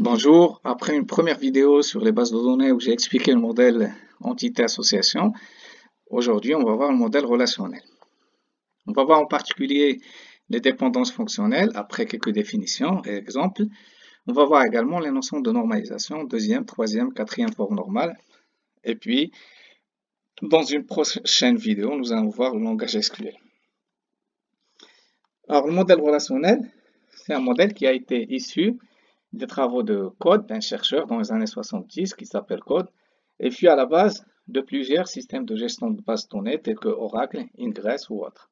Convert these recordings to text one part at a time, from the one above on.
Bonjour, après une première vidéo sur les bases de données où j'ai expliqué le modèle entité-association, aujourd'hui on va voir le modèle relationnel. On va voir en particulier les dépendances fonctionnelles après quelques définitions et exemples. On va voir également les notions de normalisation, deuxième, troisième, quatrième forme normale. Et puis, dans une prochaine vidéo, nous allons voir le langage SQL. Alors, le modèle relationnel, c'est un modèle qui a été issu des travaux de Code, d'un chercheur dans les années 70 qui s'appelle Code, et fut à la base de plusieurs systèmes de gestion de bases de données tels que Oracle, Ingress ou autres.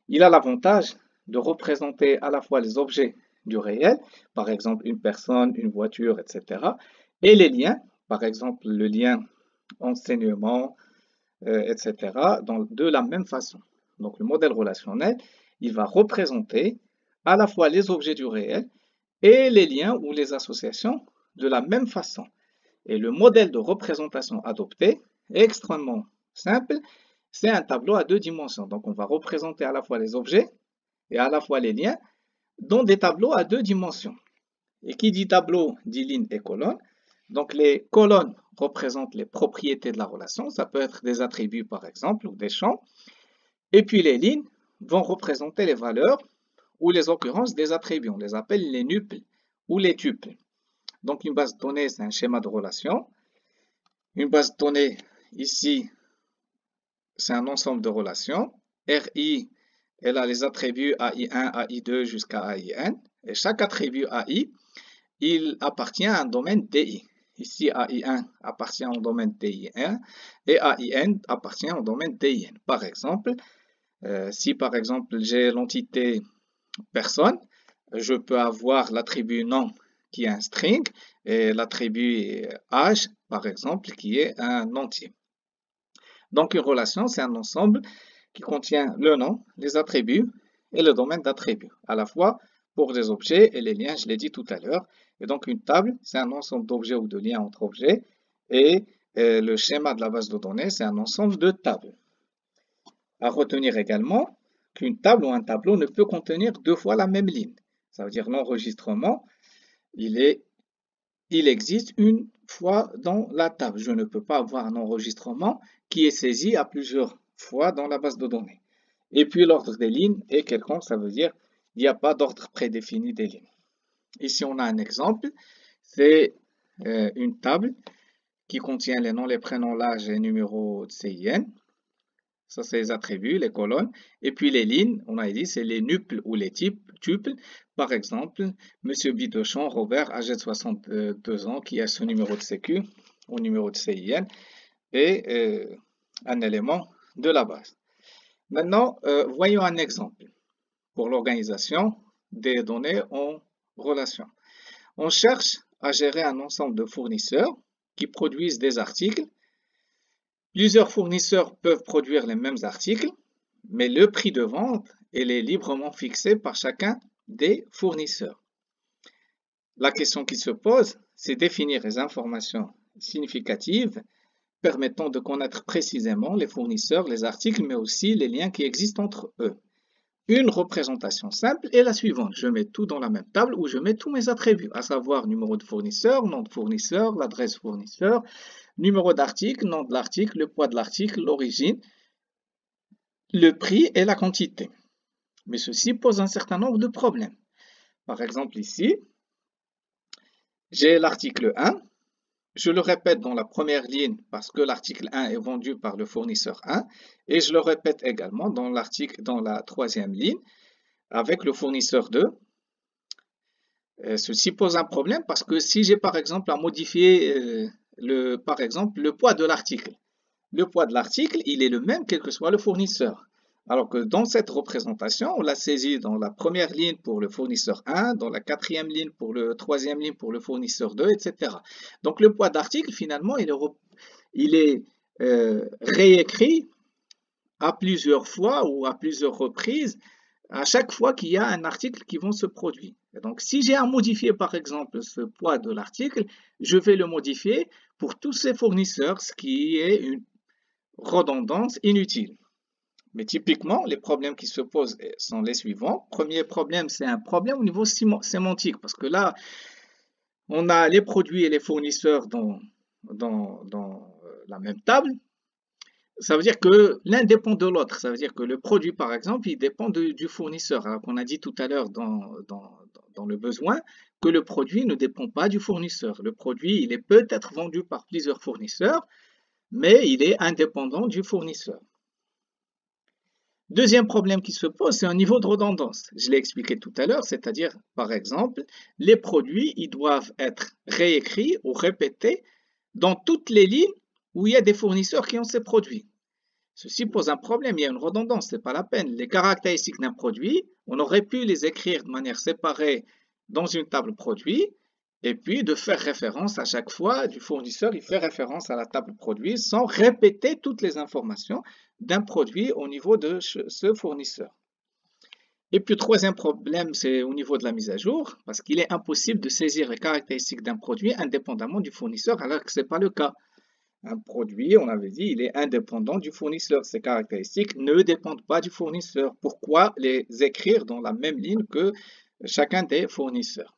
Il a l'avantage de représenter à la fois les objets du réel, par exemple une personne, une voiture, etc., et les liens, par exemple le lien enseignement, etc., de la même façon. Donc le modèle relationnel, il va représenter à la fois les objets du réel et les liens ou les associations de la même façon. Et le modèle de représentation adopté est extrêmement simple. C'est un tableau à deux dimensions. Donc, on va représenter à la fois les objets et à la fois les liens dans des tableaux à deux dimensions. Et qui dit tableau dit ligne et colonne. Donc, les colonnes représentent les propriétés de la relation. Ça peut être des attributs, par exemple, ou des champs. Et puis, les lignes vont représenter les valeurs ou les occurrences des attributs. On les appelle les nuples ou les tuples. Donc, une base de données, c'est un schéma de relation. Une base de données, ici, c'est un ensemble de relations. RI, elle a les attributs AI1, AI2 jusqu'à AIN. Et chaque attribut AI, il appartient à un domaine DI. Ici, AI1 appartient au domaine DI1 et AIN appartient au domaine DIN. Par exemple, si par exemple j'ai l'entité personne, je peux avoir l'attribut nom qui est un string et l'attribut âge, par exemple, qui est un entier. Donc, une relation, c'est un ensemble qui contient le nom, les attributs et le domaine d'attributs, à la fois pour les objets et les liens, je l'ai dit tout à l'heure. Et donc, une table, c'est un ensemble d'objets ou de liens entre objets. Et le schéma de la base de données, c'est un ensemble de tables. À retenir également qu'une table ou un tableau ne peut contenir deux fois la même ligne. Ça veut dire l'enregistrement, il existe une fois dans la table. Je ne peux pas avoir un enregistrement qui est saisi à plusieurs fois dans la base de données. Et puis l'ordre des lignes est quelconque, ça veut dire qu'il n'y a pas d'ordre prédéfini des lignes. Ici, on a un exemple, c'est une table qui contient les noms, les prénoms, l'âge et numéro de CIN. Ça, c'est les attributs, les colonnes. Et puis les lignes, on a dit, c'est les nuples ou les tuples. Par exemple, Monsieur Bidochon, Robert, âgé de 62 ans, qui a ce numéro de sécu ou numéro de CIN et un élément de la base. Maintenant, voyons un exemple pour l'organisation des données en relation. On cherche à gérer un ensemble de fournisseurs qui produisent des articles. Plusieurs fournisseurs peuvent produire les mêmes articles, mais le prix de vente est librement fixé par chacun des fournisseurs. La question qui se pose, c'est définir les informations significatives permettant de connaître précisément les fournisseurs, les articles, mais aussi les liens qui existent entre eux. Une représentation simple est la suivante. Je mets tout dans la même table où je mets tous mes attributs, à savoir numéro de fournisseur, nom de fournisseur, l'adresse fournisseur, numéro d'article, nom de l'article, le poids de l'article, l'origine, le prix et la quantité. Mais ceci pose un certain nombre de problèmes. Par exemple ici, j'ai l'article 1. Je le répète dans la première ligne parce que l'article 1 est vendu par le fournisseur 1. Et je le répète également dans la troisième ligne avec le fournisseur 2. Ceci pose un problème parce que si j'ai par exemple à modifier le poids de l'article, le poids de l'article, il est le même quel que soit le fournisseur. Alors que dans cette représentation, on l'a saisi dans la première ligne pour le fournisseur 1, dans la quatrième ligne pour le troisième ligne pour le fournisseur 2, etc. Donc le poids d'article, finalement, il est réécrit à plusieurs fois ou à plusieurs reprises à chaque fois qu'il y a un article qui va se produire. Et donc, si j'ai à modifier, par exemple, ce poids de l'article, je vais le modifier pour tous ces fournisseurs, ce qui est une redondance inutile. Mais typiquement, les problèmes qui se posent sont les suivants. Premier problème, c'est un problème au niveau sémantique, parce que là, on a les produits et les fournisseurs dans la même table. Ça veut dire que l'un dépend de l'autre. Ça veut dire que le produit, par exemple, il dépend du fournisseur. Alors qu'on a dit tout à l'heure dans le besoin que le produit ne dépend pas du fournisseur. Le produit, il est peut-être vendu par plusieurs fournisseurs, mais il est indépendant du fournisseur. Deuxième problème qui se pose, c'est un niveau de redondance. Je l'ai expliqué tout à l'heure, c'est-à-dire, par exemple, les produits, ils doivent être réécrits ou répétés dans toutes les lignes où il y a des fournisseurs qui ont ces produits. Ceci pose un problème, il y a une redondance, ce n'est pas la peine. Les caractéristiques d'un produit, on aurait pu les écrire de manière séparée dans une table produit, et puis de faire référence à chaque fois du fournisseur, il fait référence à la table produit sans répéter toutes les informations d'un produit au niveau de ce fournisseur. Et puis, troisième problème, c'est au niveau de la mise à jour, parce qu'il est impossible de saisir les caractéristiques d'un produit indépendamment du fournisseur, alors que ce n'est pas le cas. Un produit, on avait dit, il est indépendant du fournisseur. Ces caractéristiques ne dépendent pas du fournisseur. Pourquoi les écrire dans la même ligne que chacun des fournisseurs?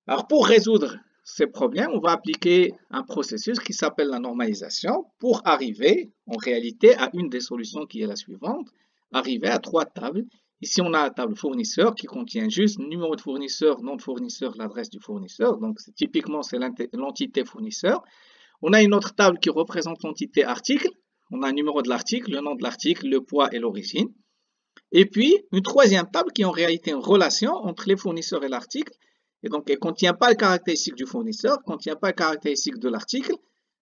Alors, pour résoudre ces problèmes, on va appliquer un processus qui s'appelle la normalisation pour arriver, en réalité, à une des solutions qui est la suivante, arriver à trois tables. Ici, on a la table fournisseur qui contient juste numéro de fournisseur, nom de fournisseur, l'adresse du fournisseur. Donc, typiquement, c'est l'entité fournisseur. On a une autre table qui représente l'entité article. On a le numéro de l'article, le nom de l'article, le poids et l'origine. Et puis, une troisième table qui est en réalité une relation entre les fournisseurs et l'article. Et donc, elle ne contient pas les caractéristiques du fournisseur, ne contient pas les caractéristiques de l'article.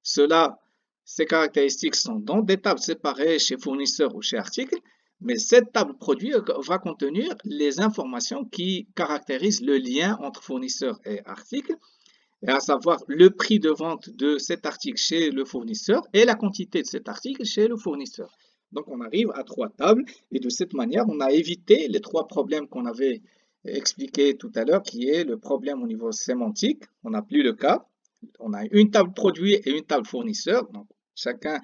Ces caractéristiques sont dans des tables séparées chez fournisseur ou chez article. Mais cette table produit va contenir les informations qui caractérisent le lien entre fournisseur et article, à savoir le prix de vente de cet article chez le fournisseur et la quantité de cet article chez le fournisseur. Donc, on arrive à trois tables et de cette manière, on a évité les trois problèmes qu'on avait expliqués tout à l'heure, qui est le problème au niveau sémantique. On n'a plus le cas. On a une table produit et une table fournisseur. Donc, chacun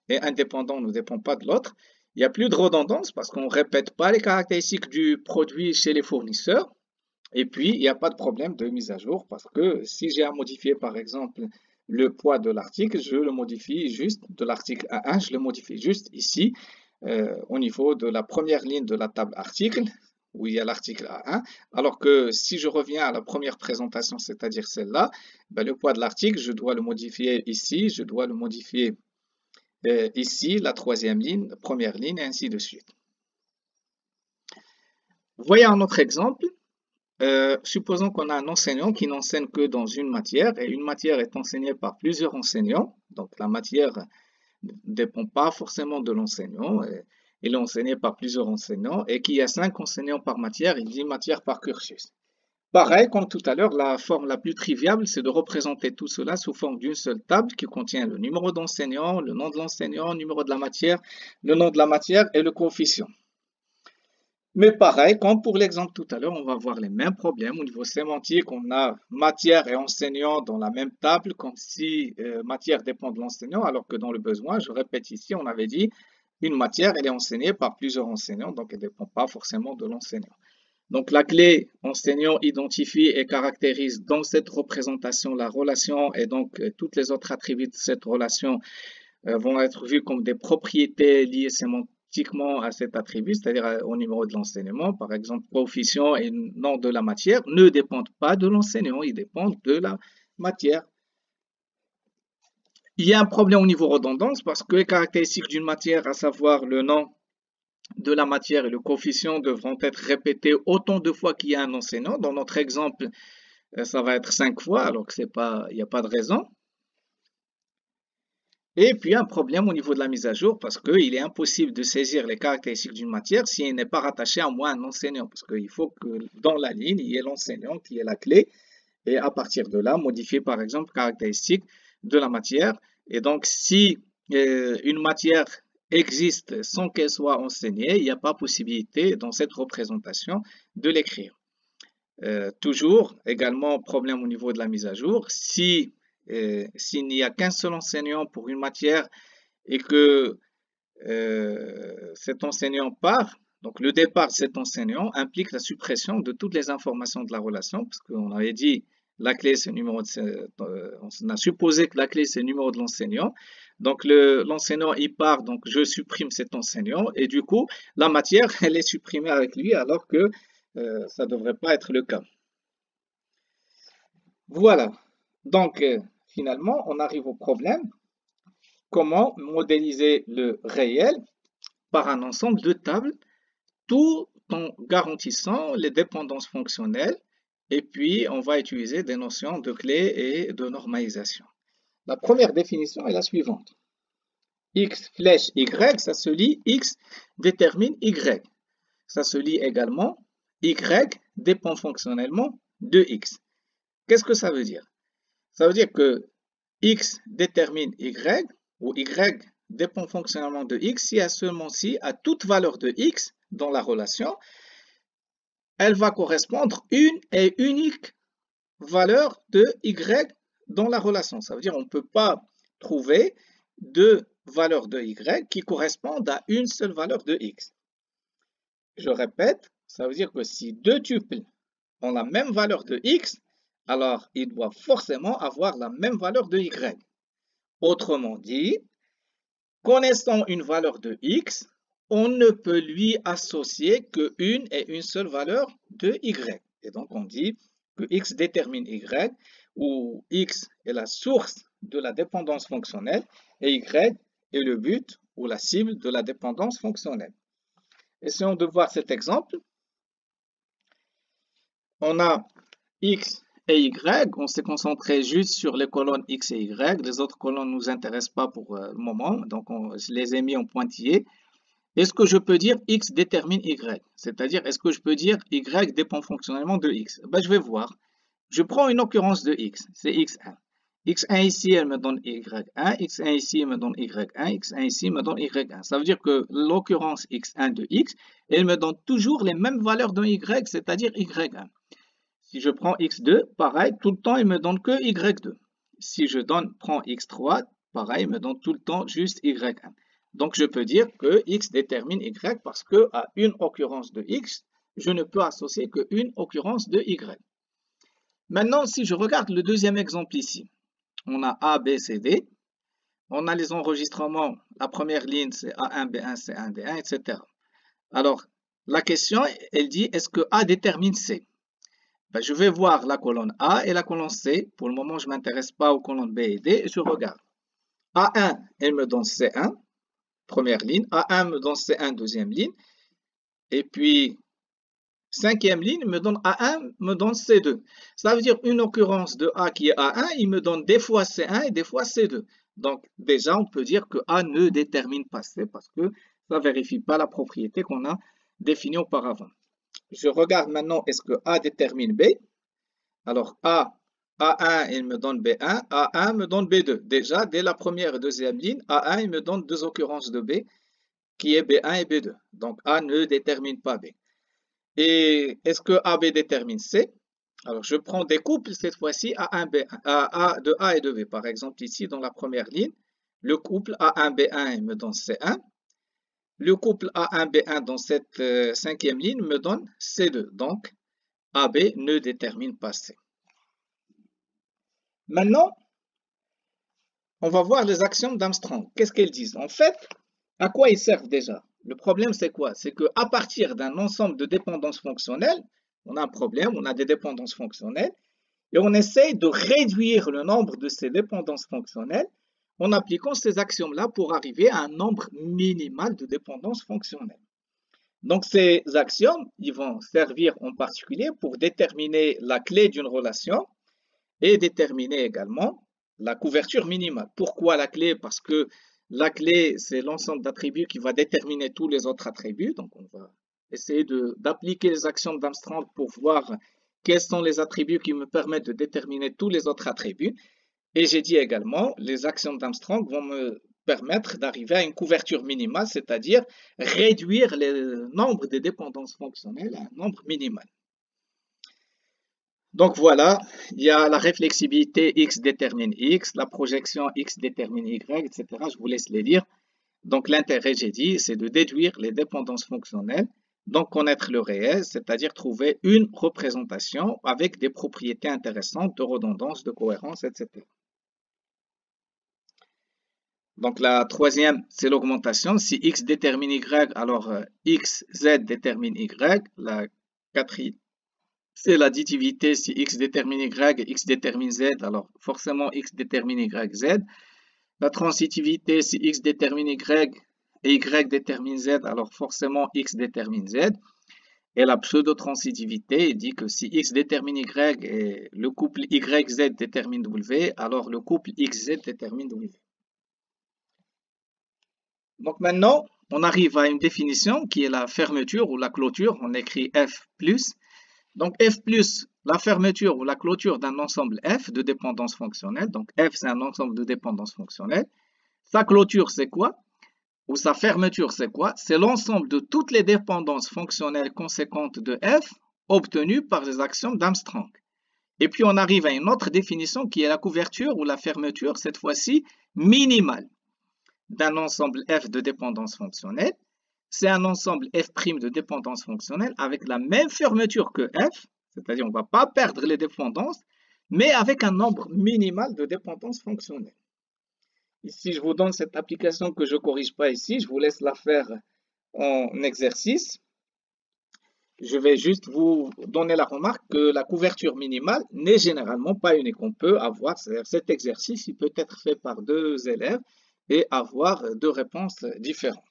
est indépendant, ne dépend pas de l'autre. Il n'y a plus de redondance parce qu'on ne répète pas les caractéristiques du produit chez les fournisseurs. Et puis, il n'y a pas de problème de mise à jour parce que si j'ai à modifier, par exemple, le poids de l'article, je le modifie juste de l'article A1, je le modifie juste ici au niveau de la première ligne de la table article où il y a l'article A1. Alors que si je reviens à la première présentation, c'est-à-dire celle-là, ben, le poids de l'article, je dois le modifier ici, je dois le modifier ici, la troisième ligne, la première ligne, et ainsi de suite. Voyons un autre exemple. Supposons qu'on a un enseignant qui n'enseigne que dans une matière et une matière est enseignée par plusieurs enseignants. Donc la matière ne dépend pas forcément de l'enseignant. Il est enseigné par plusieurs enseignants et qu'il y a 5 enseignants par matière, il dit matière par cursus. Pareil, comme tout à l'heure, la forme la plus triviale, c'est de représenter tout cela sous forme d'une seule table qui contient le numéro d'enseignant, le nom de l'enseignant, le numéro de la matière, le nom de la matière et le coefficient. Mais pareil, comme pour l'exemple tout à l'heure, on va voir les mêmes problèmes au niveau sémantique. On a matière et enseignant dans la même table, comme si matière dépend de l'enseignant, alors que dans le besoin, je répète ici, on avait dit une matière, elle est enseignée par plusieurs enseignants, donc elle ne dépend pas forcément de l'enseignant. Donc la clé enseignant identifie et caractérise dans cette représentation la relation et donc toutes les autres attributs de cette relation vont être vus comme des propriétés liées sémantiquement à cet attribut, c'est-à-dire au numéro de l'enseignement. Par exemple, coefficient et nom de la matière ne dépendent pas de l'enseignant, ils dépendent de la matière. Il y a un problème au niveau redondance parce que les caractéristiques d'une matière, à savoir le nom de la matière et le coefficient, devront être répétés autant de fois qu'il y a un enseignant. Dans notre exemple, ça va être 5 fois, alors que il n'y a pas de raison. Et puis un problème au niveau de la mise à jour parce qu'il est impossible de saisir les caractéristiques d'une matière si elle n'est pas rattachée à moins un enseignant. Parce qu'il faut que dans la ligne, il y ait l'enseignant qui est la clé. Et à partir de là, modifier par exemple les caractéristiques de la matière. Et donc si une matière existe sans qu'elle soit enseignée, il n'y a pas possibilité dans cette représentation de l'écrire. Toujours, également, problème au niveau de la mise à jour. S'il n'y a qu'un seul enseignant pour une matière et que cet enseignant part, donc le départ de cet enseignant implique la suppression de toutes les informations de la relation, parce qu'on avait dit La clé, c'est le numéro on a supposé que la clé, c'est le numéro de l'enseignant. Donc, l'enseignant, il part, donc je supprime cet enseignant. Et du coup, la matière, elle est supprimée avec lui, alors que ça ne devrait pas être le cas. Voilà. Donc, finalement, on arrive au problème. Comment modéliser le réel par un ensemble de tables, tout en garantissant les dépendances fonctionnelles. Et puis, on va utiliser des notions de clé et de normalisation. La première définition est la suivante. X flèche Y, ça se lit X détermine Y. Ça se lit également Y dépend fonctionnellement de X. Qu'est-ce que ça veut dire? Ça veut dire que X détermine Y ou Y dépend fonctionnellement de X si et seulement si à toute valeur de X dans la relation, elle va correspondre une et unique valeur de Y dans la relation. Ça veut dire qu'on ne peut pas trouver deux valeurs de Y qui correspondent à une seule valeur de X. Je répète, ça veut dire que si deux tuples ont la même valeur de X, alors ils doivent forcément avoir la même valeur de Y. Autrement dit, connaissant une valeur de X, on ne peut lui associer qu'une et une seule valeur de Y. Et donc, on dit que X détermine Y, où X est la source de la dépendance fonctionnelle et Y est le but ou la cible de la dépendance fonctionnelle. Essayons de voir cet exemple. On a X et Y, on s'est concentré juste sur les colonnes X et Y, les autres colonnes ne nous intéressent pas pour le moment, donc je les ai mis en pointillé. Est-ce que je peux dire X détermine Y? C'est-à-dire, est-ce que je peux dire Y dépend fonctionnellement de X? Ben, je vais voir. Je prends une occurrence de X, c'est X1. X1 ici, elle me donne Y1. X1 ici, elle me donne Y1. X1 ici, me donne Y1. Ça veut dire que l'occurrence X1 de X, elle me donne toujours les mêmes valeurs de Y, c'est-à-dire Y1. Si je prends X2, pareil, tout le temps, il me donne que Y2. Si je prends X3, pareil, il me donne tout le temps juste Y1. Donc, je peux dire que X détermine Y parce qu'à une occurrence de X, je ne peux associer qu'une occurrence de Y. Maintenant, si je regarde le deuxième exemple ici, on a A, B, C, D. On a les enregistrements. La première ligne, c'est A1, B1, C1, D1, etc. Alors, la question, elle dit, est-ce que A détermine C? Ben, je vais voir la colonne A et la colonne C. Pour le moment, je ne m'intéresse pas aux colonnes B et D. Et je regarde. A1, elle me donne C1, première ligne. A1 me donne C1, deuxième ligne. Et puis, cinquième ligne me donne A1, me donne C2. Ça veut dire une occurrence de A qui est A1, il me donne des fois C1 et des fois C2. Donc, déjà, on peut dire que A ne détermine pas C parce que ça ne vérifie pas la propriété qu'on a définie auparavant. Je regarde maintenant, est-ce que A détermine B? Alors, A1, il me donne B1, A1 me donne B2. Déjà, dès la première et deuxième ligne, A1, il me donne deux occurrences de B, qui est B1 et B2. Donc, A ne détermine pas B. Et est-ce que AB détermine C? Alors, je prends des couples, cette fois-ci, A1, B1, de A et de B. Par exemple, ici, dans la première ligne, le couple A1, B1 me donne C1. Le couple A1, B1 dans cette cinquième ligne me donne C2. Donc, AB ne détermine pas C. Maintenant, on va voir les axiomes d'Armstrong. Qu'est-ce qu'elles disent? En fait, à quoi ils servent déjà? Le problème, c'est quoi? C'est qu'à partir d'un ensemble de dépendances fonctionnelles, on a un problème, on a des dépendances fonctionnelles, et on essaye de réduire le nombre de ces dépendances fonctionnelles en appliquant ces axiomes-là pour arriver à un nombre minimal de dépendances fonctionnelles. Donc, ces axiomes, ils vont servir en particulier pour déterminer la clé d'une relation et déterminer également la couverture minimale. Pourquoi la clé? Parce que la clé, c'est l'ensemble d'attributs qui va déterminer tous les autres attributs. Donc, on va essayer d'appliquer les axiomes d'Armstrong pour voir quels sont les attributs qui me permettent de déterminer tous les autres attributs. Et j'ai dit également, les axiomes d'Armstrong vont me permettre d'arriver à une couverture minimale, c'est-à-dire réduire le nombre de dépendances fonctionnelles à un nombre minimal. Donc voilà, il y a la réflexibilité X détermine X, la projection X détermine Y, etc. Je vous laisse les lire. Donc l'intérêt, j'ai dit, c'est de déduire les dépendances fonctionnelles Donc, connaître le réel, c'est-à-dire trouver une représentation avec des propriétés intéressantes de redondance, de cohérence, etc. Donc, la troisième, c'est l'augmentation. Si x détermine y, alors x, z détermine y. La quatrième, c'est l'additivité. Si x détermine y et x détermine z, alors forcément x détermine y, z. La transitivité, si x détermine y et y détermine z, alors forcément x détermine z. Et la pseudo-transitivité dit que si x détermine y et le couple yz détermine w, alors le couple xz détermine w. Donc maintenant, on arrive à une définition qui est la fermeture ou la clôture. On écrit F+. Donc F+, la fermeture ou la clôture d'un ensemble F de dépendance fonctionnelle. Donc F, c'est un ensemble de dépendance fonctionnelle. Sa clôture, c'est quoi? Ou sa fermeture, c'est quoi? C'est l'ensemble de toutes les dépendances fonctionnelles conséquentes de F obtenues par les axiomes d'Armstrong. Et puis on arrive à une autre définition qui est la couverture ou la fermeture, cette fois-ci minimale, d'un ensemble F de dépendance fonctionnelle. C'est un ensemble F' de dépendance fonctionnelle avec la même fermeture que F, c'est-à-dire on ne va pas perdre les dépendances, mais avec un nombre minimal de dépendances fonctionnelles. Ici, je vous donne cette application que je ne corrige pas ici. Je vous laisse la faire en exercice. Je vais juste vous donner la remarque que la couverture minimale n'est généralement pas unique. On peut avoir cet exercice, il peut être fait par deux élèves et avoir deux réponses différentes.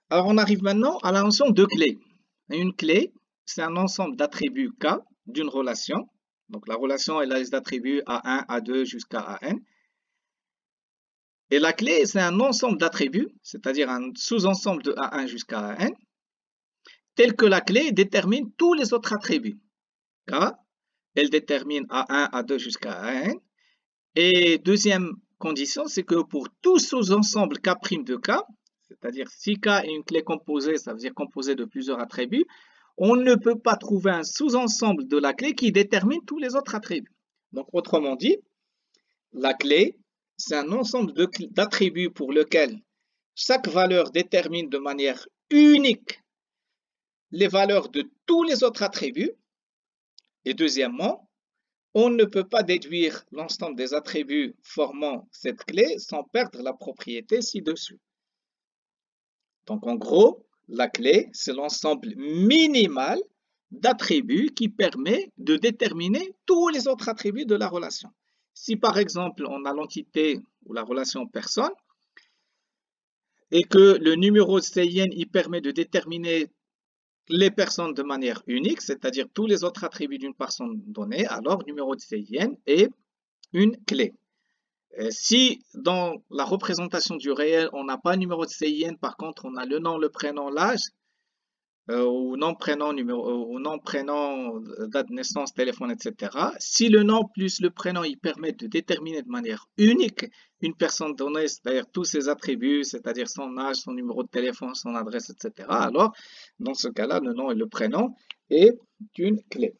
Alors, on arrive maintenant à la notion de clé. Une clé, c'est un ensemble d'attributs K d'une relation. Donc, la relation, elle a les attributs A1, A2 jusqu'à AN. Et la clé, c'est un ensemble d'attributs, c'est-à-dire un sous-ensemble de A1 jusqu'à AN, tel que la clé détermine tous les autres attributs. K, elle détermine A1, A2 jusqu'à AN. Et deuxième condition, c'est que pour tout sous-ensemble K' de K, c'est-à-dire si K est une clé composée, ça veut dire composée de plusieurs attributs, on ne peut pas trouver un sous-ensemble de la clé qui détermine tous les autres attributs. Donc, autrement dit, la clé, c'est un ensemble d'attributs pour lequel chaque valeur détermine de manière unique les valeurs de tous les autres attributs. Et deuxièmement, on ne peut pas déduire l'ensemble des attributs formant cette clé sans perdre la propriété ci-dessus. Donc en gros, la clé, c'est l'ensemble minimal d'attributs qui permet de déterminer tous les autres attributs de la relation. Si par exemple, on a l'entité ou la relation personne et que le numéro de CIN il permet de déterminer les personnes de manière unique, c'est-à-dire tous les autres attributs d'une personne donnée, alors numéro de CIN est une clé. Si dans la représentation du réel, on n'a pas numéro de CIN, par contre, on a le nom, le prénom, l'âge, ou nom, prénom, date de naissance, téléphone, etc. Si le nom plus le prénom, il permet de déterminer de manière unique une personne donnée, c'est-à-dire tous ses attributs, c'est-à-dire son âge, son numéro de téléphone, son adresse, etc. Alors, dans ce cas-là, le nom et le prénom est une clé.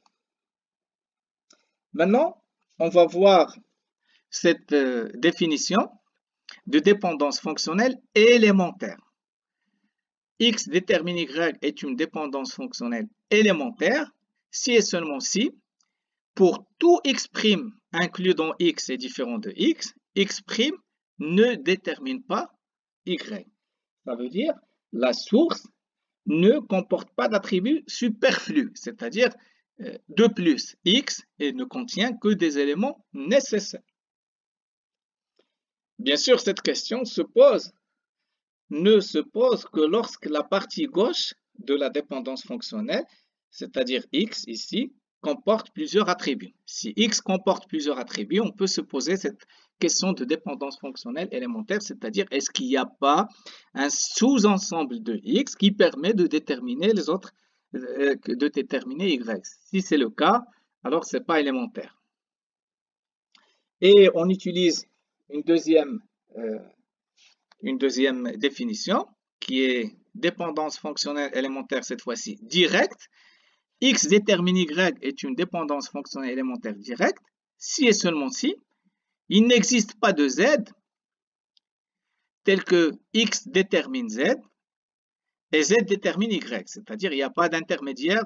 Maintenant, on va voir cette définition de dépendance fonctionnelle élémentaire. X détermine Y est une dépendance fonctionnelle élémentaire si et seulement si, pour tout X' inclus dans X est différent de X, X' ne détermine pas Y. Ça veut dire la source ne comporte pas d'attribut superflu, c'est-à-dire de plus X et ne contient que des éléments nécessaires. Bien sûr, cette question ne se pose que lorsque la partie gauche de la dépendance fonctionnelle, c'est-à-dire X ici, comporte plusieurs attributs. Si X comporte plusieurs attributs, on peut se poser cette question de dépendance fonctionnelle élémentaire, c'est-à-dire est-ce qu'il n'y a pas un sous-ensemble de X qui permet de déterminer les autres, de déterminer Y. Si c'est le cas, alors ce n'est pas élémentaire. Et on utilise une deuxième définition qui est dépendance fonctionnelle élémentaire, cette fois-ci directe. X détermine Y est une dépendance fonctionnelle élémentaire directe si et seulement si il n'existe pas de Z tel que X détermine Z et Z détermine Y, c'est-à-dire il n'y a pas d'intermédiaire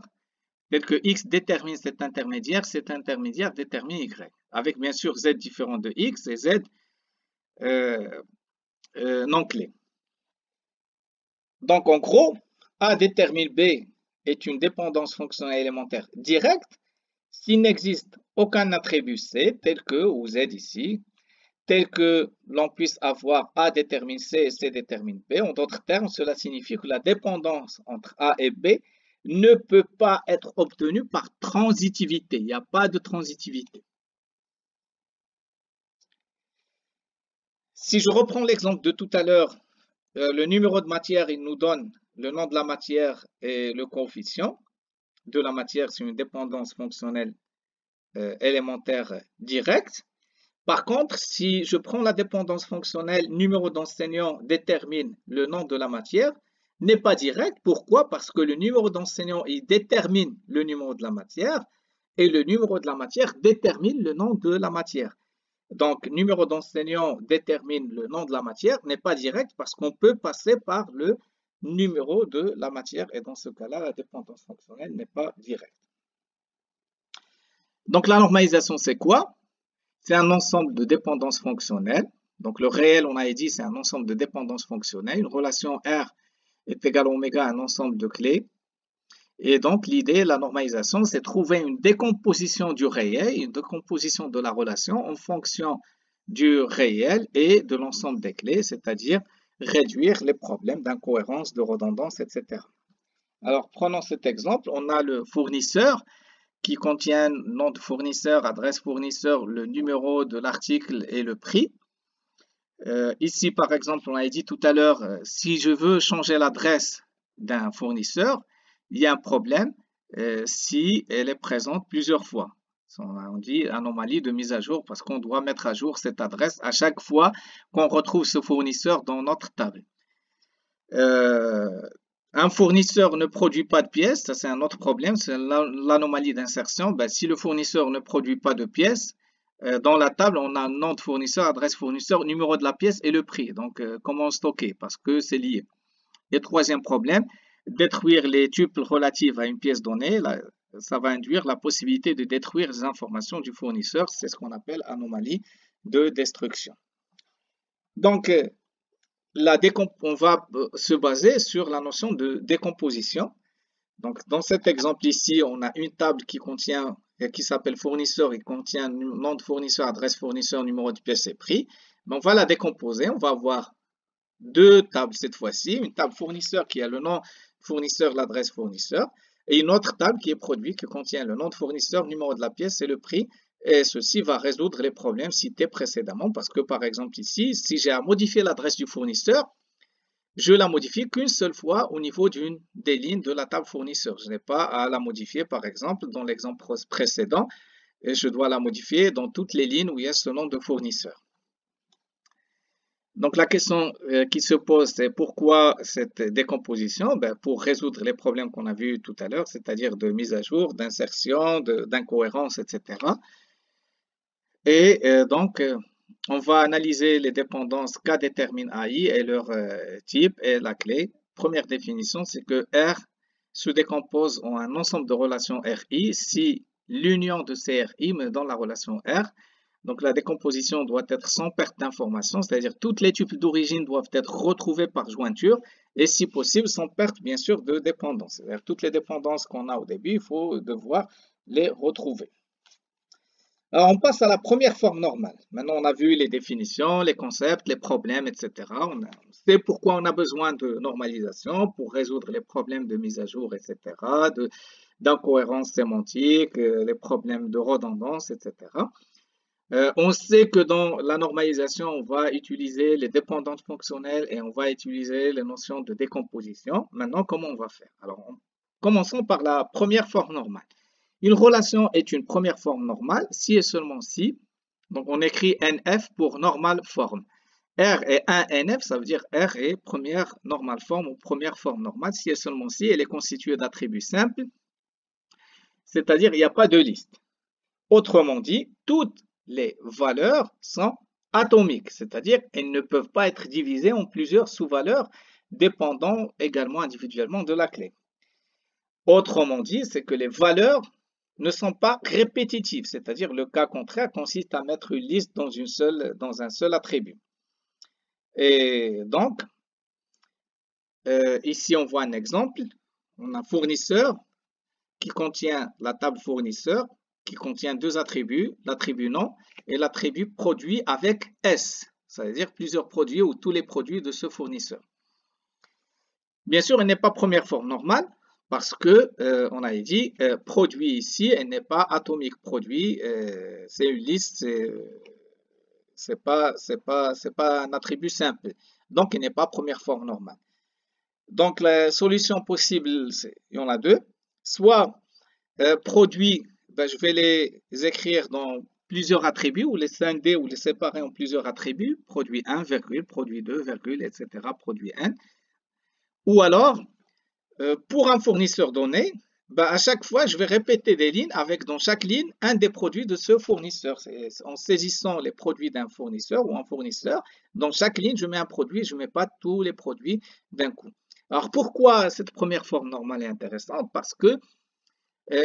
tel que X détermine cet intermédiaire détermine Y, avec bien sûr Z différent de X et Z non clé. Donc en gros, A détermine B est une dépendance fonctionnelle élémentaire directe s'il n'existe aucun attribut C tel que, ou Z ici, tel que l'on puisse avoir A détermine C et C détermine B. En d'autres termes, cela signifie que la dépendance entre A et B ne peut pas être obtenue par transitivité. Il n'y a pas de transitivité. Si je reprends l'exemple de tout à l'heure, le numéro de matière, il nous donne le nom de la matière et le coefficient de la matière, c'est une dépendance fonctionnelle élémentaire directe. Par contre, si je prends la dépendance fonctionnelle, numéro d'enseignant détermine le nom de la matière, n'est pas direct. Pourquoi? Parce que le numéro d'enseignant, il détermine le numéro de la matière et le numéro de la matière détermine le nom de la matière. Donc, numéro d'enseignant détermine le nom de la matière n'est pas direct parce qu'on peut passer par le numéro de la matière et dans ce cas-là, la dépendance fonctionnelle n'est pas directe. Donc, la normalisation, c'est quoi? C'est un ensemble de dépendances fonctionnelles. Donc, le réel, on a dit, c'est un ensemble de dépendances fonctionnelles. Une relation R est égale à oméga, un ensemble de clés. Et donc, l'idée, la normalisation, c'est trouver une décomposition du réel, une décomposition de la relation en fonction du réel et de l'ensemble des clés, c'est-à-dire réduire les problèmes d'incohérence, de redondance, etc. Alors, prenons cet exemple. On a le fournisseur qui contient nom de fournisseur, adresse fournisseur, le numéro de l'article et le prix. Ici, par exemple, on a dit tout à l'heure, si je veux changer l'adresse d'un fournisseur, il y a un problème si elle est présente plusieurs fois. On dit anomalie de mise à jour parce qu'on doit mettre à jour cette adresse à chaque fois qu'on retrouve ce fournisseur dans notre table. Un fournisseur ne produit pas de pièces, ça c'est un autre problème, c'est l'anomalie d'insertion. Ben, si le fournisseur ne produit pas de pièces, dans la table, on a nom de fournisseur, adresse fournisseur, numéro de la pièce et le prix. Donc, comment stocker? Parce que c'est lié. Et troisième problème, détruire les tuples relatifs à une pièce donnée, là, ça va induire la possibilité de détruire les informations du fournisseur. C'est ce qu'on appelle anomalie de destruction. Donc, on va se baser sur la notion de décomposition. Donc, dans cet exemple ici, on a une table qui s'appelle fournisseur, il contient nom de fournisseur, adresse fournisseur, numéro de pièce et prix. Mais on va la décomposer, on va avoir deux tables cette fois-ci, une table fournisseur qui a le nom fournisseur, l'adresse fournisseur, et une autre table qui est produit, qui contient le nom de fournisseur, numéro de la pièce et le prix. Et ceci va résoudre les problèmes cités précédemment parce que par exemple ici, si j'ai à modifier l'adresse du fournisseur, je la modifie qu'une seule fois au niveau des lignes de la table fournisseur. Je n'ai pas à la modifier par exemple dans l'exemple précédent et je dois la modifier dans toutes les lignes où il y a ce nom de fournisseur. Donc la question qui se pose, c'est pourquoi cette décomposition? Ben, pour résoudre les problèmes qu'on a vus tout à l'heure, c'est-à-dire de mise à jour, d'insertion, d'incohérence, etc. Et donc, on va analyser les dépendances K détermine AI et leur type et la clé. Première définition, c'est que R se décompose en un ensemble de relations RI si l'union de ces RI me donne la relation R. Donc la décomposition doit être sans perte d'information, c'est-à-dire toutes les tuples d'origine doivent être retrouvées par jointure et si possible sans perte bien sûr de dépendance. C'est-à-dire toutes les dépendances qu'on a au début, il faut devoir les retrouver. Alors on passe à la première forme normale. Maintenant on a vu les définitions, les concepts, les problèmes, etc. On sait pourquoi on a besoin de normalisation pour résoudre les problèmes de mise à jour, etc. D'incohérence sémantique, les problèmes de redondance, etc. On sait que dans la normalisation, on va utiliser les dépendances fonctionnelles et on va utiliser les notions de décomposition. Maintenant, comment on va faire? Alors, commençons par la première forme normale. Une relation est une première forme normale si et seulement si. Donc, on écrit NF pour normale forme. R est 1 NF, ça veut dire R est première normale forme ou première forme normale si et seulement si elle est constituée d'attributs simples, c'est-à-dire il n'y a pas de liste. Autrement dit, toutes les valeurs sont atomiques, c'est-à-dire elles ne peuvent pas être divisées en plusieurs sous-valeurs dépendant également individuellement de la clé. Autrement dit, c'est que les valeurs ne sont pas répétitives, c'est-à-dire le cas contraire consiste à mettre une liste dans un seul attribut. Et donc, ici on voit un exemple, on a un fournisseur qui contient la table fournisseur, qui contient deux attributs, l'attribut nom et l'attribut produit avec S, c'est-à-dire plusieurs produits ou tous les produits de ce fournisseur. Bien sûr, elle n'est pas première forme normale parce que on avait dit produit ici, elle n'est pas atomique. Produit, c'est une liste, c'est pas un attribut simple. Donc, elle n'est pas première forme normale. Donc, la solution possible, il y en a deux. Soit produit, ben, je vais les écrire dans plusieurs attributs ou les scinder ou les séparer en plusieurs attributs. Produit 1, virgule, produit 2, virgule, etc. Produit n. Ou alors, pour un fournisseur donné, ben, à chaque fois, je vais répéter des lignes avec dans chaque ligne un des produits de ce fournisseur. En saisissant les produits d'un fournisseur ou un fournisseur, dans chaque ligne, je mets un produit, je ne mets pas tous les produits d'un coup. Alors, pourquoi cette première forme normale est intéressante? Parce que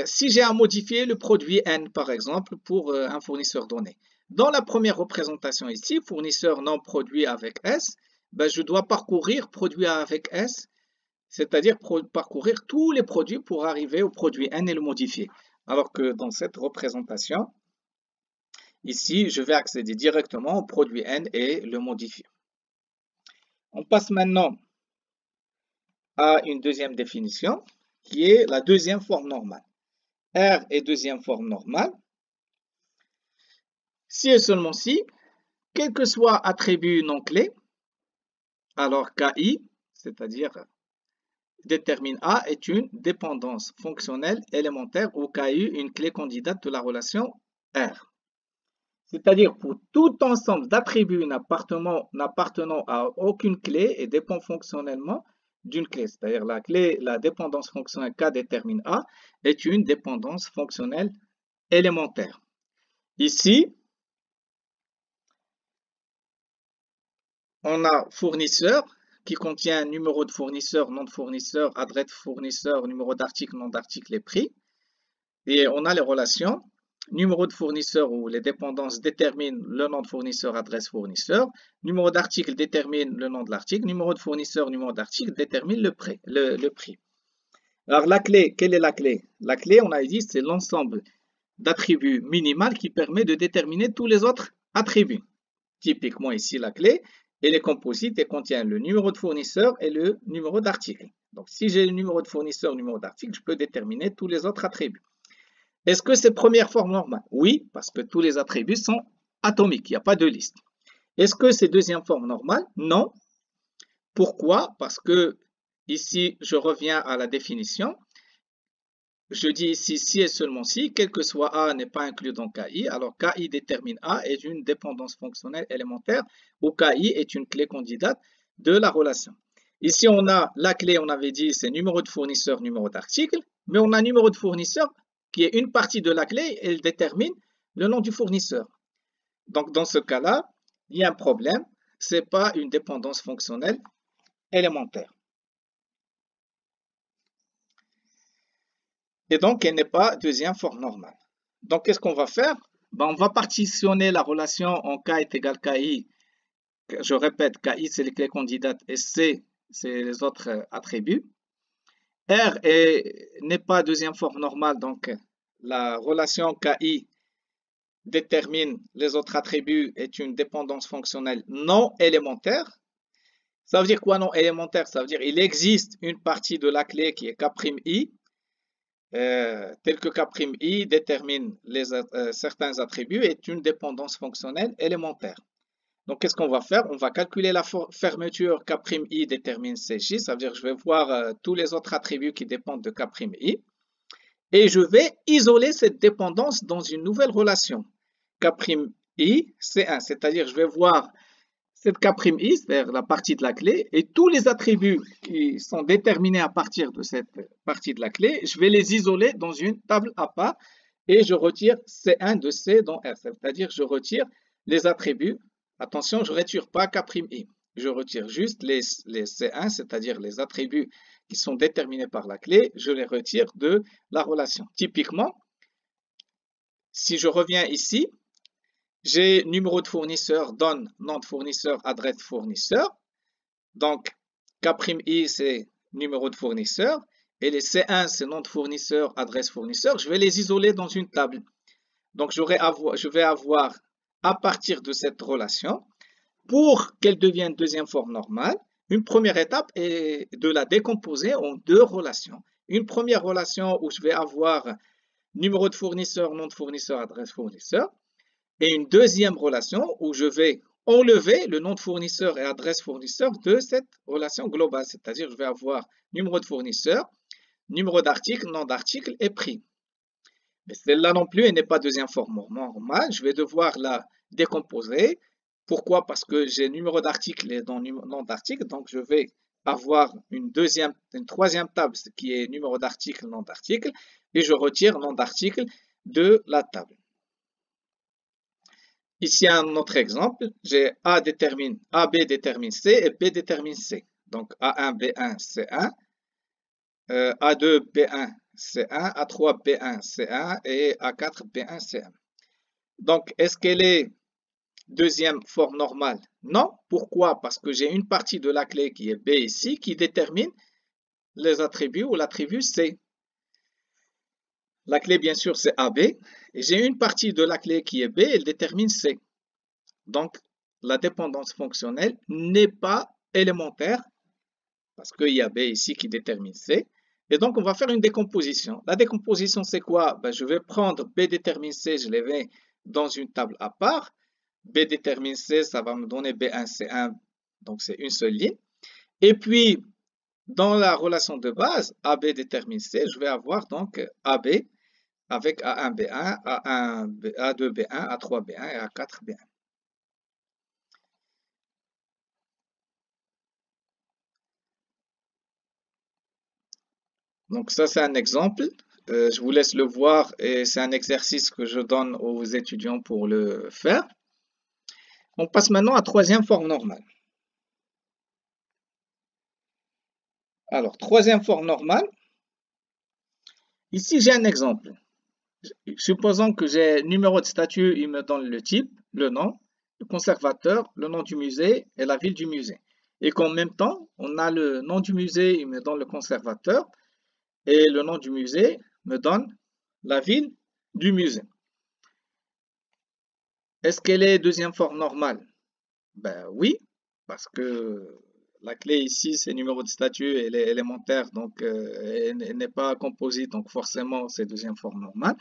si j'ai à modifier le produit N, par exemple, pour un fournisseur donné. Dans la première représentation ici, fournisseur non produit avec S, ben, je dois parcourir produit avec S, c'est-à-dire parcourir tous les produits pour arriver au produit N et le modifier. Alors que dans cette représentation, ici, je vais accéder directement au produit N et le modifier. On passe maintenant à une deuxième définition, qui est la deuxième forme normale. R est deuxième forme normale. Si et seulement si, quel que soit attribut non clé, alors KI, c'est-à-dire détermine A, est une dépendance fonctionnelle élémentaire ou KI une clé candidate de la relation R. C'est-à-dire pour tout ensemble d'attributs n'appartenant à aucune clé et dépend fonctionnellement d'une clé. C'est-à-dire la dépendance fonctionnelle K détermine A est une dépendance fonctionnelle élémentaire. Ici, on a fournisseur qui contient numéro de fournisseur, nom de fournisseur, adresse fournisseur, numéro d'article, nom d'article et prix. Et on a les relations. Numéro de fournisseur où les dépendances déterminent le nom de fournisseur, adresse fournisseur. Numéro d'article détermine le nom de l'article. Numéro de fournisseur, numéro d'article détermine le prix. Alors la clé, quelle est la clé? La clé, on a dit, c'est l'ensemble d'attributs minimal qui permet de déterminer tous les autres attributs. Typiquement ici la clé, elle est composite et contient le numéro de fournisseur et le numéro d'article. Donc si j'ai le numéro de fournisseur, le numéro d'article, je peux déterminer tous les autres attributs. Est-ce que c'est première forme normale? Oui, parce que tous les attributs sont atomiques, il n'y a pas de liste. Est-ce que c'est deuxième forme normale? Non. Pourquoi? Parce que ici, je reviens à la définition. Je dis ici si et seulement si, quel que soit A n'est pas inclus dans KI, alors KI détermine A est une dépendance fonctionnelle élémentaire ou KI est une clé candidate de la relation. Ici, on a la clé, on avait dit, c'est numéro de fournisseur, numéro d'article, mais on a numéro de fournisseur qui est une partie de la clé, elle détermine le nom du fournisseur. Donc, dans ce cas-là, il y a un problème, ce n'est pas une dépendance fonctionnelle élémentaire. Et donc, elle n'est pas deuxième forme normale. Donc, qu'est-ce qu'on va faire? Ben, on va partitionner la relation en K est égal KI. Je répète, KI, c'est les clés candidates et C, c'est les autres attributs. R n'est pas deuxième forme normale, donc la relation KI détermine les autres attributs est une dépendance fonctionnelle non élémentaire. Ça veut dire quoi non élémentaire? Ça veut dire qu'il existe une partie de la clé qui est K'I, tel que K'I détermine certains attributs est une dépendance fonctionnelle élémentaire. Donc, qu'est-ce qu'on va faire? On va calculer la fermeture K'I détermine CJ, ça veut dire que je vais voir tous les autres attributs qui dépendent de K'I et je vais isoler cette dépendance dans une nouvelle relation. K'I, c'est 1, c'est-à-dire je vais voir cette K'I, c'est-à-dire la partie de la clé, et tous les attributs qui sont déterminés à partir de cette partie de la clé, je vais les isoler dans une table à part et je retire C1 de C dans R, c'est-à-dire je retire les attributs. Attention, je ne retire pas K'I. je retire juste les C1, c'est-à-dire les attributs qui sont déterminés par la clé, je les retire de la relation. Typiquement, si je reviens ici, j'ai numéro de fournisseur, donne, nom de fournisseur, adresse fournisseur. Donc, K'I, c'est numéro de fournisseur. Et les C1, c'est nom de fournisseur, adresse fournisseur. Je vais les isoler dans une table. Donc, je vais avoir, à partir de cette relation, pour qu'elle devienne deuxième forme normale, une première étape est de la décomposer en deux relations. Une première relation où je vais avoir numéro de fournisseur, nom de fournisseur, adresse fournisseur. Et une deuxième relation où je vais enlever le nom de fournisseur et adresse fournisseur de cette relation globale. C'est-à-dire, je vais avoir numéro de fournisseur, numéro d'article, nom d'article et prix. Mais celle-là non plus, elle n'est pas deuxième forme normale. Je vais devoir la décomposer. Pourquoi? Parce que j'ai numéro d'article et nom d'article. Donc, je vais avoir une troisième table, ce qui est numéro d'article, nom d'article. Et je retire nom d'article de la table. Ici, un autre exemple, j'ai AB détermine C et B détermine C. Donc, A1, B1, C1, A2, B1, C1, A3, B1, C1 et A4, B1, C1. Donc, est-ce qu'elle est deuxième forme normale? Non. Pourquoi? Parce que j'ai une partie de la clé qui est B ici qui détermine les attributs ou l'attribut C. La clé, bien sûr, c'est AB. Et j'ai une partie de la clé qui est B, elle détermine C. Donc, la dépendance fonctionnelle n'est pas élémentaire parce qu'il y a B ici qui détermine C. Et donc, on va faire une décomposition. La décomposition, c'est quoi? Ben, je vais prendre B détermine C, je les mets dans une table à part. B détermine C, ça va me donner B1, C1, donc c'est une seule ligne. Et puis, dans la relation de base, AB détermine C, je vais avoir donc AB avec A1, B1, A2, B1, A3, B1 et A4, B1. Donc ça, c'est un exemple. Je vous laisse le voir et c'est un exercice que je donne aux étudiants pour le faire. On passe maintenant à troisième forme normale. Alors, troisième forme normale. Ici, j'ai un exemple. Supposons que j'ai numéro de statut, il me donne le type, le nom, le conservateur, le nom du musée et la ville du musée. Et qu'en même temps, on a le nom du musée, il me donne le conservateur, et le nom du musée me donne la ville du musée. Est-ce qu'elle est deuxième forme normale? Ben oui, parce que la clé ici, c'est numéro de statut, elle est élémentaire, donc elle n'est pas composite, donc forcément, c'est deuxième forme normale.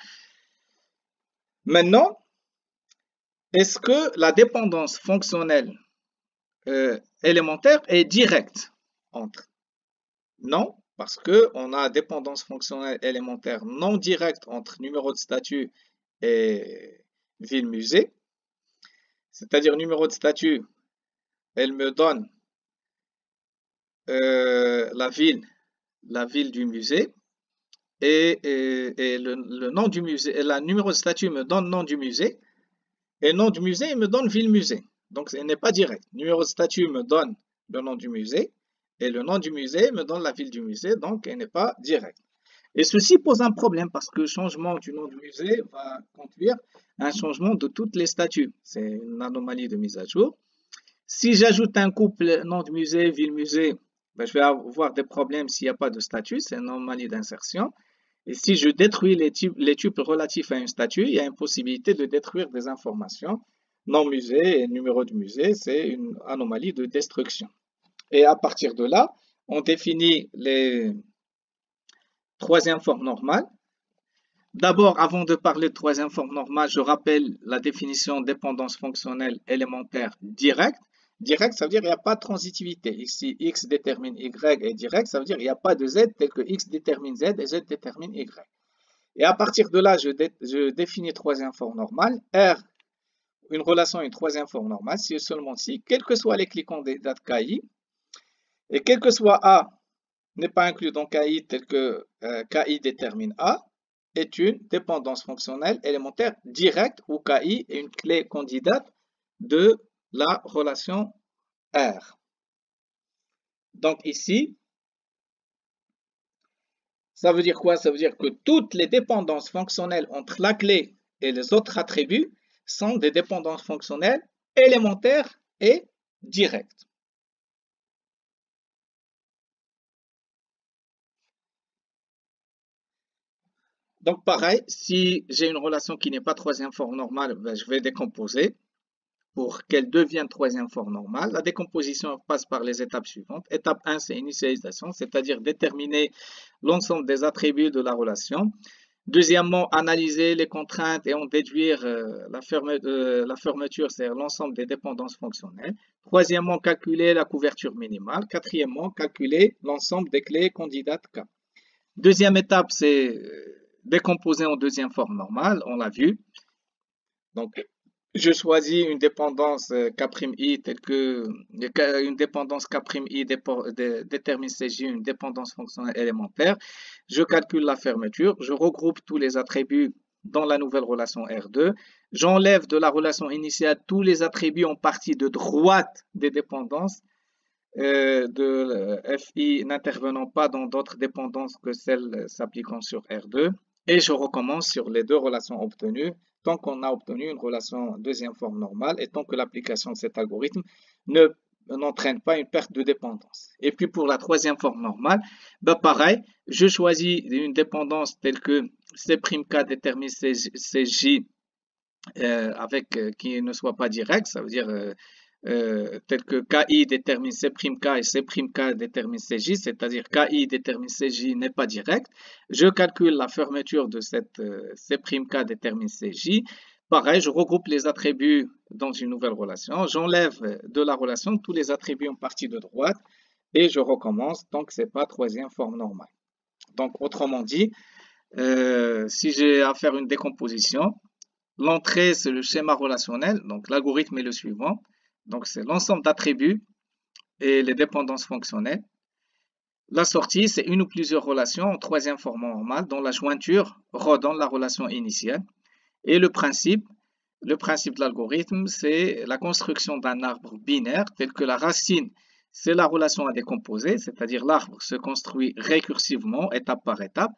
Maintenant, est-ce que la dépendance fonctionnelle élémentaire est directe entre? Non, parce qu'on a dépendance fonctionnelle élémentaire non directe entre numéro de statut et ville-musée. C'est-à-dire numéro de statut, elle me donne la ville du musée et le nom du musée. Et la numéro de statut me donne nom du musée et nom du musée il me donne ville-musée. Donc, elle n'est pas direct. Numéro de statut me donne le nom du musée et le nom du musée me donne la ville du musée, donc elle n'est pas directe. Et ceci pose un problème parce que le changement du nom du musée va conduire à un changement de toutes les statuts. C'est une anomalie de mise à jour. Si j'ajoute un couple nom du musée, ville-musée, ben, je vais avoir des problèmes s'il n'y a pas de statut, c'est une anomalie d'insertion. Et si je détruis les tuples relatifs à un statut, il y a une possibilité de détruire des informations. Nom musée et numéro du musée, c'est une anomalie de destruction. Et à partir de là, on définit les troisième forme normale. D'abord, avant de parler de troisième forme normale, je rappelle la définition dépendance fonctionnelle élémentaire directe. Direct, ça veut dire qu'il n'y a pas de transitivité. Ici, X détermine Y est direct, ça veut dire qu'il n'y a pas de Z tel que X détermine Z et Z détermine Y. Et à partir de là, je définis troisième forme normale. R, une relation une troisième forme normale, si et seulement si, quels que soient les cliquants des dates KI, et quel que soit A n'est pas inclus dans KI tel que KI détermine A, est une dépendance fonctionnelle élémentaire directe où KI est une clé candidate de la relation R. Donc ici, ça veut dire quoi? Ça veut dire que toutes les dépendances fonctionnelles entre la clé et les autres attributs sont des dépendances fonctionnelles élémentaires et directes. Donc pareil, si j'ai une relation qui n'est pas troisième forme normale, ben, je vais décomposer. Pour qu'elle devienne troisième forme normale, la décomposition passe par les étapes suivantes. Étape 1, c'est initialisation, c'est-à-dire déterminer l'ensemble des attributs de la relation. Deuxièmement, analyser les contraintes et en déduire la fermeture, c'est-à-dire l'ensemble des dépendances fonctionnelles. Troisièmement, calculer la couverture minimale. Quatrièmement, calculer l'ensemble des clés candidates K. Deuxième étape, c'est décomposer en deuxième forme normale, on l'a vu. Donc, je choisis une dépendance K'I telle que une dépendance K'I détermine CJ, une dépendance fonctionnelle élémentaire. Je calcule la fermeture, je regroupe tous les attributs dans la nouvelle relation R2. J'enlève de la relation initiale tous les attributs en partie de droite des dépendances de FI n'intervenant pas dans d'autres dépendances que celles s'appliquant sur R2. Et je recommence sur les deux relations obtenues tant qu'on a obtenu une relation deuxième forme normale et tant que l'application de cet algorithme n'entraîne pas une perte de dépendance. Et puis pour la troisième forme normale, ben pareil, je choisis une dépendance telle que C'K détermine Cj qui ne soit pas direct, ça veut dire tel que KI détermine C'K et C'K détermine Cj, c'est-à-dire KI détermine Cj n'est pas direct. Je calcule la fermeture de cette C'K détermine Cj. Pareil, je regroupe les attributs dans une nouvelle relation. J'enlève de la relation tous les attributs en partie de droite et je recommence. Donc, ce n'est pas troisième forme normale. Donc, autrement dit, si j'ai à faire une décomposition, l'entrée, c'est le schéma relationnel. Donc, l'algorithme est le suivant. Donc, c'est l'ensemble d'attributs et les dépendances fonctionnelles. La sortie, c'est une ou plusieurs relations en troisième forme normale dont la jointure redonne la relation initiale. Et le principe de l'algorithme, c'est la construction d'un arbre binaire tel que la racine, c'est la relation à décomposer, c'est-à-dire l'arbre se construit récursivement, étape par étape.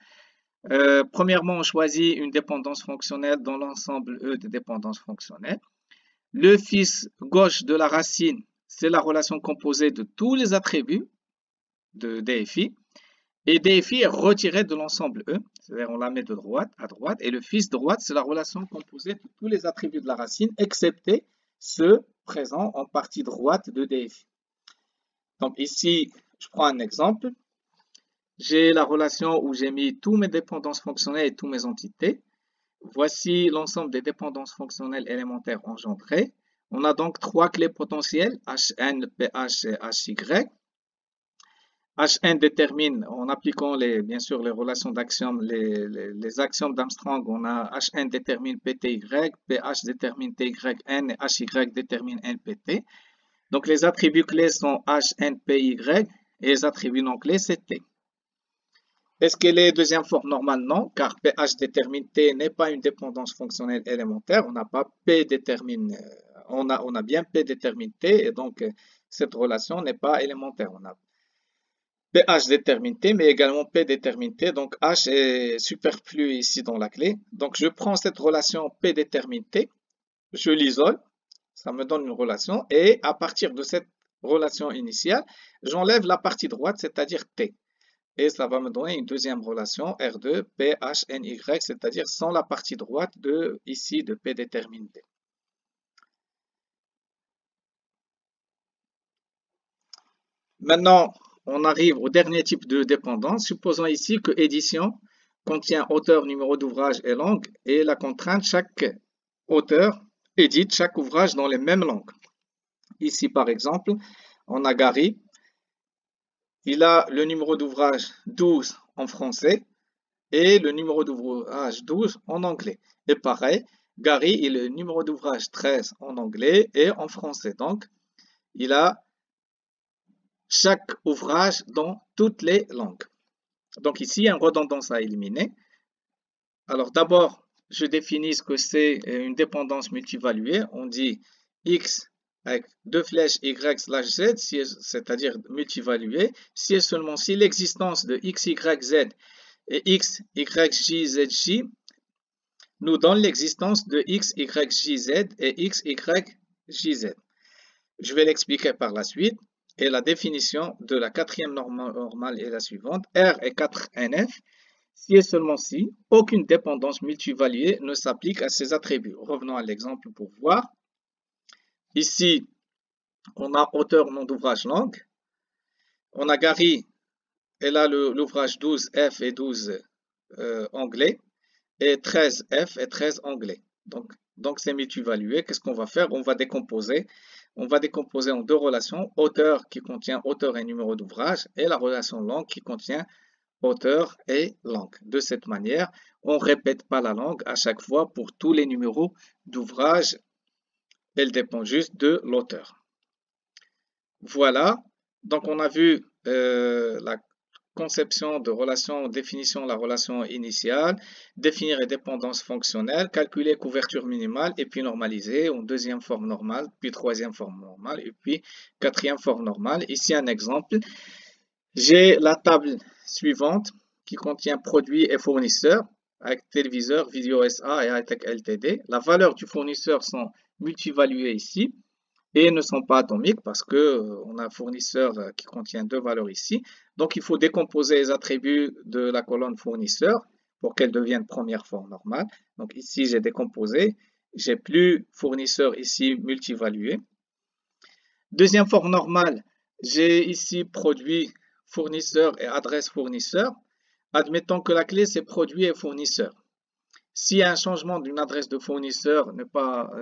Premièrement, on choisit une dépendance fonctionnelle dans l'ensemble E des dépendances fonctionnelles. Le fils gauche de la racine, c'est la relation composée de tous les attributs de DFI. Et DFI est retiré de l'ensemble E, c'est-à-dire on la met de droite à droite. Et le fils droite, c'est la relation composée de tous les attributs de la racine, excepté ceux présents en partie droite de DFI. Donc ici, je prends un exemple. J'ai la relation où j'ai mis toutes mes dépendances fonctionnelles et toutes mes entités. Voici l'ensemble des dépendances fonctionnelles élémentaires engendrées. On a donc trois clés potentielles, Hn, Ph et Hy. Hn détermine, en appliquant bien sûr les relations d'axiomes, les axiomes d'Armstrong, on a Hn détermine Pty, Ph détermine Tyn et Hy détermine Npt. Donc les attributs clés sont Hn, Py et les attributs non clés c'est T. Est-ce qu'elle est deuxième forme normale? Non, car pH détermine T n'est pas une dépendance fonctionnelle élémentaire. On n'a pas P détermine, on a bien P détermine T, et donc cette relation n'est pas élémentaire. On a pH détermine T, mais également P détermine T, donc H est superflu ici dans la clé. Donc je prends cette relation P détermine T, je l'isole, ça me donne une relation, et à partir de cette relation initiale, j'enlève la partie droite, c'est-à-dire T. Et ça va me donner une deuxième relation R2 PHNY, c'est-à-dire sans la partie droite de ici de P détermine T. Maintenant, on arrive au dernier type de dépendance. Supposons ici que édition contient auteur, numéro d'ouvrage et langue, et la contrainte, chaque auteur édite chaque ouvrage dans les mêmes langues. Ici, par exemple, on a Gary. Il a le numéro d'ouvrage 12 en français et le numéro d'ouvrage 12 en anglais. Et pareil, Gary, il a le numéro d'ouvrage 13 en anglais et en français. Donc, il a chaque ouvrage dans toutes les langues. Donc ici, il y a une redondance à éliminer. Alors d'abord, je définis ce que c'est une dépendance multivaluée. On dit X avec deux flèches y/z, c'est-à-dire multivaluer, si et seulement si l'existence de x, y, z et x, y, j, z, j nous donne l'existence de x, y, j, z et x, y, j, z. Je vais l'expliquer par la suite. Et la définition de la quatrième normale est la suivante. R est 4NF si et seulement si aucune dépendance multivaluée ne s'applique à ces attributs. Revenons à l'exemple pour voir. Ici, on a auteur, nom d'ouvrage, langue. On a Gary, elle a l'ouvrage 12F et 12 anglais. Et 13F et 13 anglais. Donc c'est multivalué. Qu'est-ce qu'on va faire? On va décomposer. On va décomposer en deux relations. Auteur qui contient auteur et numéro d'ouvrage et la relation langue qui contient auteur et langue. De cette manière, on ne répète pas la langue à chaque fois pour tous les numéros d'ouvrage. Elle dépend juste de l'auteur. Voilà. Donc on a vu la conception de relation, définition de la relation initiale, définir les dépendances fonctionnelles, calculer couverture minimale et puis normaliser en deuxième forme normale, puis troisième forme normale et puis quatrième forme normale. Ici un exemple. J'ai la table suivante qui contient produits et fournisseurs avec téléviseur, vidéo SA et high-tech LTD. La valeur du fournisseur sont multivaluées ici et ne sont pas atomiques parce qu'on a un fournisseur qui contient deux valeurs ici. Donc, il faut décomposer les attributs de la colonne fournisseur pour qu'elle devienne première forme normale. Donc, ici, j'ai décomposé. J'ai plus fournisseur ici multivalué. Deuxième forme normale, j'ai ici produit, fournisseur et adresse fournisseur. Admettons que la clé, c'est produit et fournisseur. S'il y a un changement d'une adresse de fournisseur,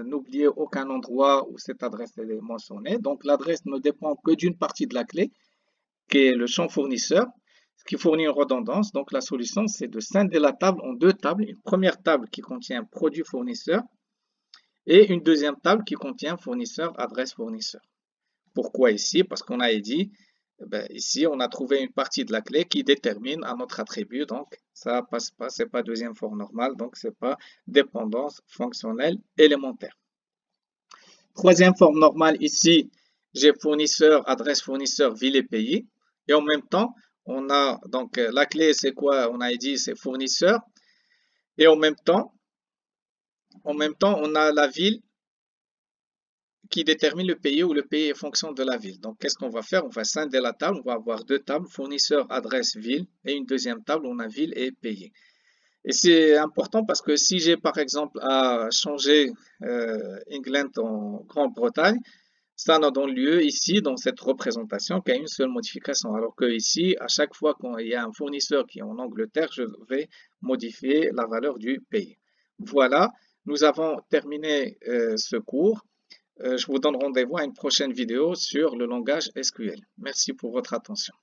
n'oubliez aucun endroit où cette adresse est mentionnée. Donc, l'adresse ne dépend que d'une partie de la clé, qui est le champ fournisseur, ce qui fournit une redondance. Donc, la solution, c'est de scinder la table en deux tables. Une première table qui contient produit fournisseur et une deuxième table qui contient fournisseur, adresse fournisseur. Pourquoi ici? Parce qu'on a dit, ici, on a trouvé une partie de la clé qui détermine un autre attribut. Donc, ça passe pas, c'est pas deuxième forme normale, donc c'est pas dépendance fonctionnelle élémentaire. Troisième forme normale, ici, j'ai fournisseur, adresse fournisseur, ville et pays. Et en même temps, on a, donc la clé, c'est quoi? On a dit, c'est fournisseur. Et en même temps, on a la ville qui détermine le pays ou le pays est fonction de la ville. Donc, qu'est-ce qu'on va faire? On va scinder la table. On va avoir deux tables, fournisseur, adresse, ville, et une deuxième table où on a ville et pays. Et c'est important parce que si j'ai par exemple à changer England en Grande-Bretagne, ça n'a donc lieu ici dans cette représentation qu'à une seule modification. Alors que ici, à chaque fois qu'il y a un fournisseur qui est en Angleterre, je vais modifier la valeur du pays. Voilà, nous avons terminé ce cours. Je vous donne rendez-vous à une prochaine vidéo sur le langage SQL. Merci pour votre attention.